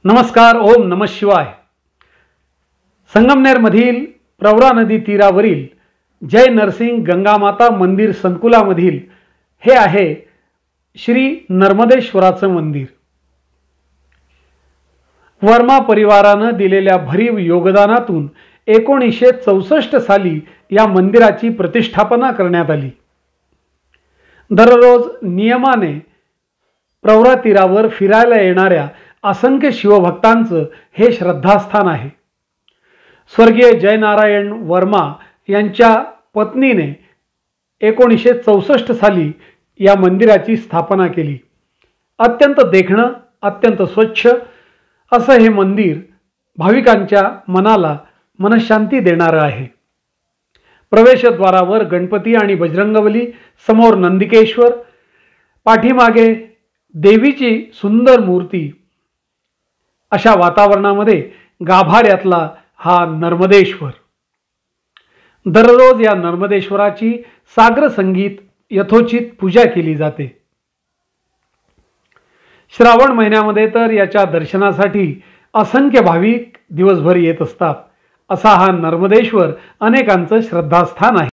नमस्कार. ओम नमः शिवाय. संगमनेरमधील प्रवरा नदी तीरावरील जय नरसिंह गंगामाता मंदिर संकुलामधील हे आहे श्री नर्मदेश्वराचं मंदिर. वर्मा परिवारानं दिलेल्या भरीव योगदानातून 1964 साली या मंदिराची प्रतिष्ठापना करण्यात आली. दररोज नियमाने प्रवरा तीरावर फिरायला येणाऱ्या असंख्य शिवभक्तांचं हे श्रद्धास्थान आहे. स्वर्गीय जयनारायण वर्मा यांच्या पत्नीने 1964 साली या मंदिराची स्थापना केली. अत्यंत देखणं, अत्यंत स्वच्छ असं हे मंदिर भाविकांच्या मनाला मनशांती देणारं आहे. प्रवेशद्वारावर गणपती आणि बजरंगबली, समोर नंदिकेश्वर, पाठीमागे देवीची सुंदर मूर्ती, अशा वातावरणामध्ये गाभाऱ्यातला हा नर्मदेश्वर. दररोज या नर्मदेश्वराची सागर संगीत यथोचित पूजा केली जाते. श्रावण महिन्यामध्ये तर याच्या दर्शनासाठी असंख्य भाविक दिवसभर येत असतात. असा हा नर्मदेश्वर अनेकांचं श्रद्धास्थान आहे.